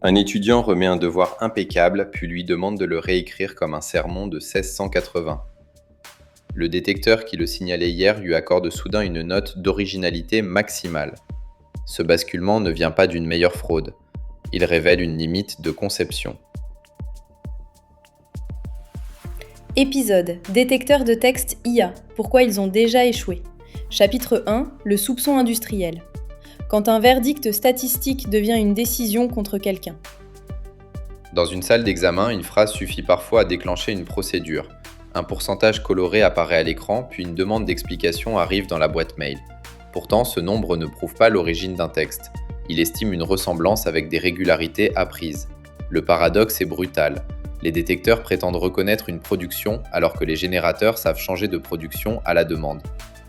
Un étudiant remet un devoir impeccable, puis lui demande de le réécrire comme un sermon de 1680. Le détecteur qui le signalait hier lui accorde soudain une note d'originalité maximale. Ce basculement ne vient pas d'une meilleure fraude. Il révèle une limite de conception. Épisode Détecteur de texte IA. Pourquoi ils ont déjà échoué. Chapitre 1 Le soupçon industriel. Quand un verdict statistique devient une décision contre quelqu'un. Dans une salle d'examen, une phrase suffit parfois à déclencher une procédure. Un pourcentage coloré apparaît à l'écran, puis une demande d'explication arrive dans la boîte mail. Pourtant, ce nombre ne prouve pas l'origine d'un texte. Il estime une ressemblance avec des régularités apprises. Le paradoxe est brutal. Les détecteurs prétendent reconnaître une production alors que les générateurs savent changer de production à la demande.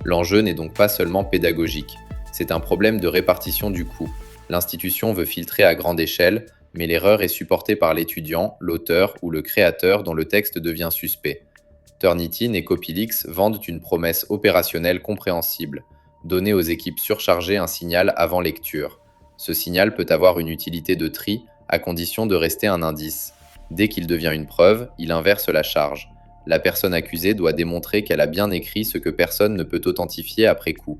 L'enjeu n'est donc pas seulement pédagogique. C'est un problème de répartition du coût. L'institution veut filtrer à grande échelle, mais l'erreur est supportée par l'étudiant, l'auteur ou le créateur dont le texte devient suspect. Turnitin et Copylix vendent une promesse opérationnelle compréhensible, donner aux équipes surchargées un signal avant lecture. Ce signal peut avoir une utilité de tri, à condition de rester un indice. Dès qu'il devient une preuve, il inverse la charge. La personne accusée doit démontrer qu'elle a bien écrit ce que personne ne peut authentifier après coup.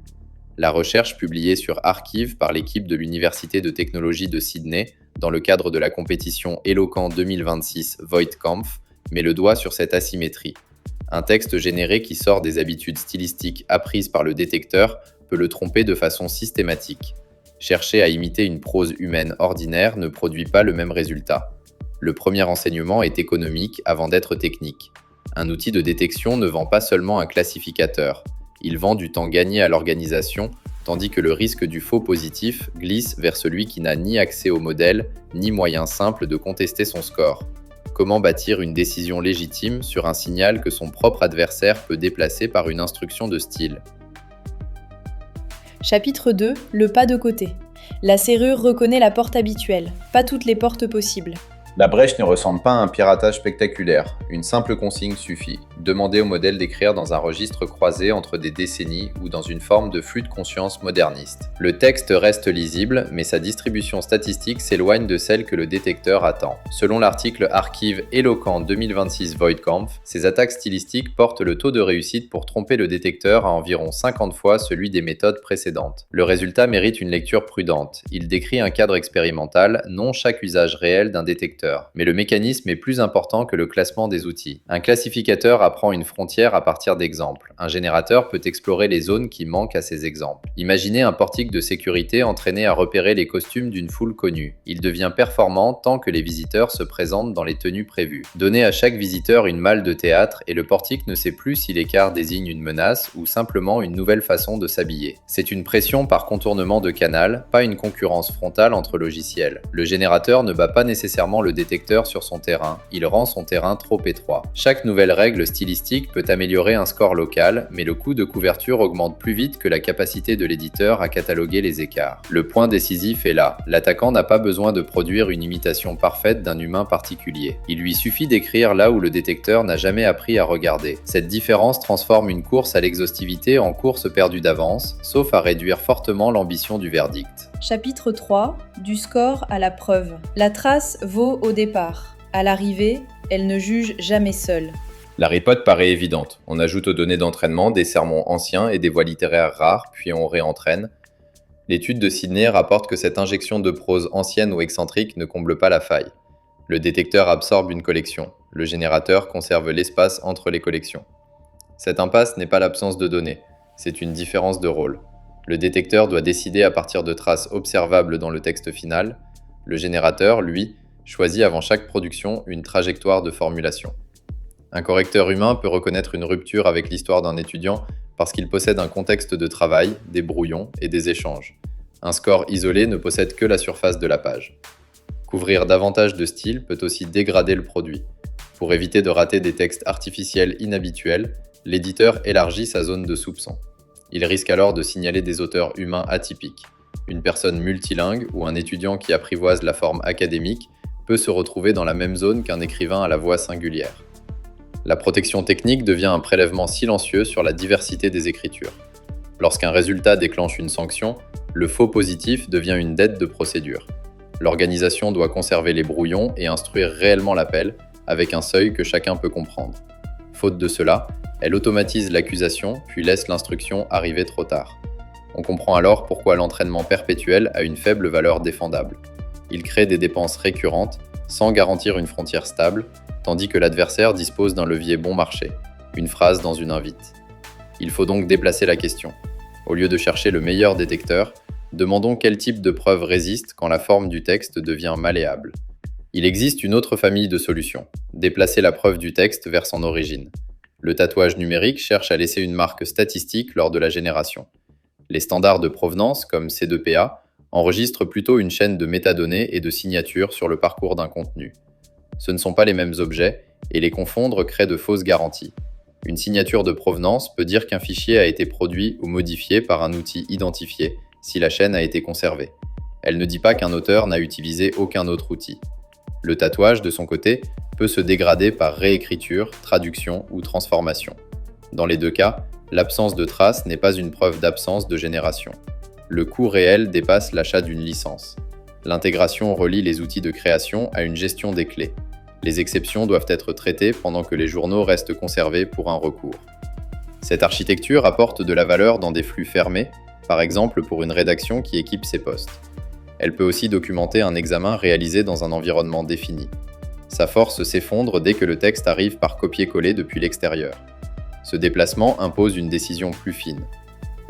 La recherche publiée sur Archive par l'équipe de l'Université de technologie de Sydney, dans le cadre de la compétition Eloquent 2026 Voigtkampf, met le doigt sur cette asymétrie. Un texte généré qui sort des habitudes stylistiques apprises par le détecteur peut le tromper de façon systématique. Chercher à imiter une prose humaine ordinaire ne produit pas le même résultat. Le premier enseignement est économique avant d'être technique. Un outil de détection ne vend pas seulement un classificateur. Il vend du temps gagné à l'organisation, tandis que le risque du faux positif glisse vers celui qui n'a ni accès au modèle, ni moyen simple de contester son score. Comment bâtir une décision légitime sur un signal que son propre adversaire peut déplacer par une instruction de style ? Chapitre 2 Le pas de côté. La serrure reconnaît la porte habituelle, pas toutes les portes possibles. La brèche ne ressemble pas à un piratage spectaculaire. Une simple consigne suffit. Demandez au modèle d'écrire dans un registre croisé entre des décennies ou dans une forme de flux de conscience moderniste. Le texte reste lisible, mais sa distribution statistique s'éloigne de celle que le détecteur attend. Selon l'article Archive Eloquent 2026 Voigtkampf, ces attaques stylistiques portent le taux de réussite pour tromper le détecteur à environ 50 fois celui des méthodes précédentes. Le résultat mérite une lecture prudente. Il décrit un cadre expérimental, non chaque usage réel d'un détecteur. Mais le mécanisme est plus important que le classement des outils. Un classificateur apprend une frontière à partir d'exemples. Un générateur peut explorer les zones qui manquent à ces exemples. Imaginez un portique de sécurité entraîné à repérer les costumes d'une foule connue. Il devient performant tant que les visiteurs se présentent dans les tenues prévues. Donnez à chaque visiteur une malle de théâtre et le portique ne sait plus si l'écart désigne une menace ou simplement une nouvelle façon de s'habiller. C'est une pression par contournement de canal, pas une concurrence frontale entre logiciels. Le générateur ne bat pas nécessairement le détecteur sur son terrain, il rend son terrain trop étroit. Chaque nouvelle règle stylistique peut améliorer un score local, mais le coût de couverture augmente plus vite que la capacité de l'éditeur à cataloguer les écarts. Le point décisif est là. L'attaquant n'a pas besoin de produire une imitation parfaite d'un humain particulier. Il lui suffit d'écrire là où le détecteur n'a jamais appris à regarder. Cette différence transforme une course à l'exhaustivité en course perdue d'avance, sauf à réduire fortement l'ambition du verdict. Chapitre 3 Du score à la preuve. La trace vaut au départ. À l'arrivée, elle ne juge jamais seule. La ripote paraît évidente. On ajoute aux données d'entraînement des sermons anciens et des voix littéraires rares, puis on réentraîne. L'étude de Sydney rapporte que cette injection de prose ancienne ou excentrique ne comble pas la faille. Le détecteur absorbe une collection. Le générateur conserve l'espace entre les collections. Cette impasse n'est pas l'absence de données, c'est une différence de rôle. Le détecteur doit décider à partir de traces observables dans le texte final. Le générateur, lui, choisit avant chaque production une trajectoire de formulation. Un correcteur humain peut reconnaître une rupture avec l'histoire d'un étudiant parce qu'il possède un contexte de travail, des brouillons et des échanges. Un score isolé ne possède que la surface de la page. Couvrir davantage de styles peut aussi dégrader le produit. Pour éviter de rater des textes artificiels inhabituels, l'éditeur élargit sa zone de soupçon. Il risque alors de signaler des auteurs humains atypiques. Une personne multilingue ou un étudiant qui apprivoise la forme académique peut se retrouver dans la même zone qu'un écrivain à la voix singulière. La protection technique devient un prélèvement silencieux sur la diversité des écritures. Lorsqu'un résultat déclenche une sanction, le faux positif devient une dette de procédure. L'organisation doit conserver les brouillons et instruire réellement l'appel, avec un seuil que chacun peut comprendre. Faute de cela, elle automatise l'accusation puis laisse l'instruction arriver trop tard. On comprend alors pourquoi l'entraînement perpétuel a une faible valeur défendable. Il crée des dépenses récurrentes sans garantir une frontière stable, tandis que l'adversaire dispose d'un levier bon marché, une phrase dans une invite. Il faut donc déplacer la question. Au lieu de chercher le meilleur détecteur, demandons quel type de preuve résiste quand la forme du texte devient malléable. Il existe une autre famille de solutions, déplacer la preuve du texte vers son origine. Le tatouage numérique cherche à laisser une marque statistique lors de la génération. Les standards de provenance, comme C2PA, enregistrent plutôt une chaîne de métadonnées et de signatures sur le parcours d'un contenu. Ce ne sont pas les mêmes objets, et les confondre crée de fausses garanties. Une signature de provenance peut dire qu'un fichier a été produit ou modifié par un outil identifié, si la chaîne a été conservée. Elle ne dit pas qu'un auteur n'a utilisé aucun autre outil. Le tatouage, de son côté, peut se dégrader par réécriture, traduction ou transformation. Dans les deux cas, l'absence de traces n'est pas une preuve d'absence de génération. Le coût réel dépasse l'achat d'une licence. L'intégration relie les outils de création à une gestion des clés. Les exceptions doivent être traitées pendant que les journaux restent conservés pour un recours. Cette architecture apporte de la valeur dans des flux fermés, par exemple pour une rédaction qui équipe ses postes. Elle peut aussi documenter un examen réalisé dans un environnement défini. Sa force s'effondre dès que le texte arrive par copier-coller depuis l'extérieur. Ce déplacement impose une décision plus fine.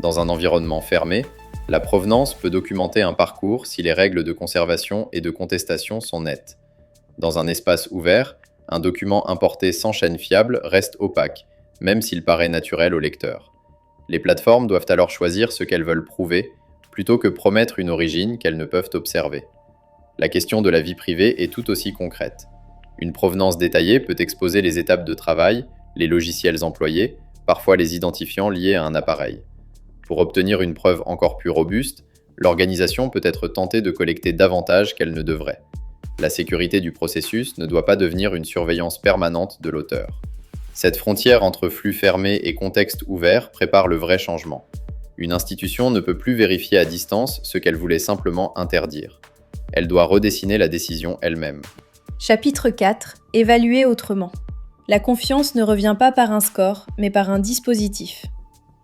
Dans un environnement fermé, la provenance peut documenter un parcours si les règles de conservation et de contestation sont nettes. Dans un espace ouvert, un document importé sans chaîne fiable reste opaque, même s'il paraît naturel au lecteur. Les plateformes doivent alors choisir ce qu'elles veulent prouver, plutôt que promettre une origine qu'elles ne peuvent observer. La question de la vie privée est tout aussi concrète. Une provenance détaillée peut exposer les étapes de travail, les logiciels employés, parfois les identifiants liés à un appareil. Pour obtenir une preuve encore plus robuste, l'organisation peut être tentée de collecter davantage qu'elle ne devrait. La sécurité du processus ne doit pas devenir une surveillance permanente de l'auteur. Cette frontière entre flux fermé et contexte ouvert prépare le vrai changement. Une institution ne peut plus vérifier à distance ce qu'elle voulait simplement interdire. Elle doit redessiner la décision elle-même. Chapitre 4. Évaluer autrement. La confiance ne revient pas par un score, mais par un dispositif.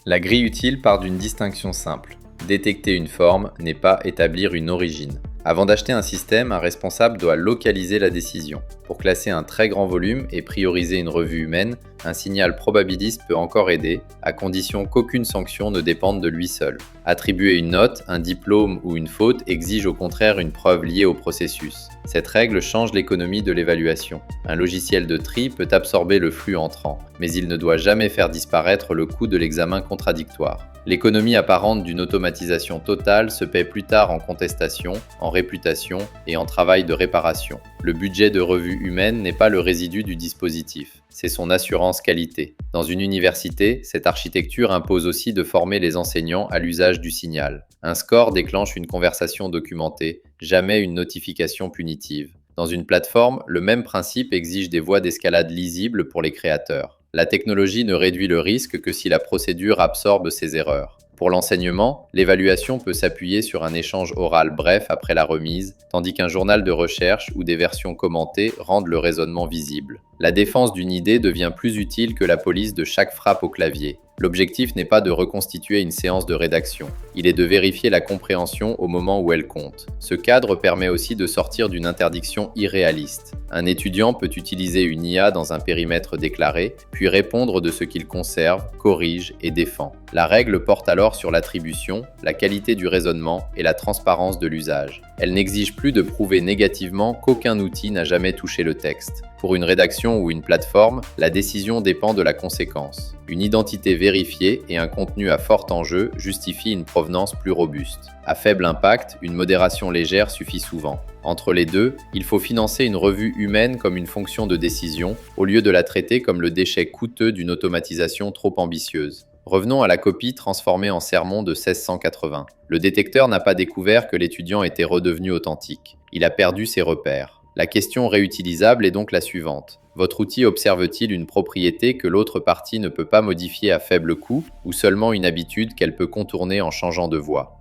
La grille utile part d'une distinction simple. Détecter une forme n'est pas établir une origine. Avant d'acheter un système, un responsable doit localiser la décision. Pour classer un très grand volume et prioriser une revue humaine, un signal probabiliste peut encore aider, à condition qu'aucune sanction ne dépende de lui seul. Attribuer une note, un diplôme ou une faute exige au contraire une preuve liée au processus. Cette règle change l'économie de l'évaluation. Un logiciel de tri peut absorber le flux entrant, mais il ne doit jamais faire disparaître le coût de l'examen contradictoire. L'économie apparente d'une automatisation totale se paie plus tard en contestation, en réputation et en travail de réparation. Le budget de revue humaine n'est pas le résidu du dispositif, c'est son assurance qualité. Dans une université, cette architecture impose aussi de former les enseignants à l'usage du signal. Un score déclenche une conversation documentée, jamais une notification punitive. Dans une plateforme, le même principe exige des voies d'escalade lisibles pour les créateurs. La technologie ne réduit le risque que si la procédure absorbe ses erreurs. Pour l'enseignement, l'évaluation peut s'appuyer sur un échange oral bref après la remise, tandis qu'un journal de recherche ou des versions commentées rendent le raisonnement visible. La défense d'une idée devient plus utile que la police de chaque frappe au clavier. L'objectif n'est pas de reconstituer une séance de rédaction, il est de vérifier la compréhension au moment où elle compte. Ce cadre permet aussi de sortir d'une interdiction irréaliste. Un étudiant peut utiliser une IA dans un périmètre déclaré, puis répondre de ce qu'il conserve, corrige et défend. La règle porte alors sur l'attribution, la qualité du raisonnement et la transparence de l'usage. Elle n'exige plus de prouver négativement qu'aucun outil n'a jamais touché le texte. Pour une rédaction ou une plateforme, la décision dépend de la conséquence. Une identité vérifiée et un contenu à fort enjeu justifient une provenance plus robuste. À faible impact, une modération légère suffit souvent. Entre les deux, il faut financer une revue humaine comme une fonction de décision, au lieu de la traiter comme le déchet coûteux d'une automatisation trop ambitieuse. Revenons à la copie transformée en sermon de 1680. Le détecteur n'a pas découvert que l'étudiant était redevenu authentique. Il a perdu ses repères. La question réutilisable est donc la suivante. Votre outil observe-t-il une propriété que l'autre partie ne peut pas modifier à faible coût ou seulement une habitude qu'elle peut contourner en changeant de voie ?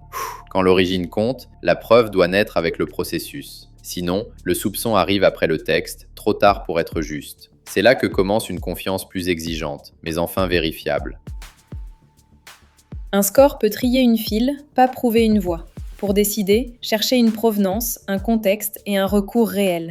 Quand l'origine compte, la preuve doit naître avec le processus. Sinon, le soupçon arrive après le texte, trop tard pour être juste. C'est là que commence une confiance plus exigeante, mais enfin vérifiable. Un score peut trier une file, pas prouver une voix. Pour décider, chercher une provenance, un contexte et un recours réel.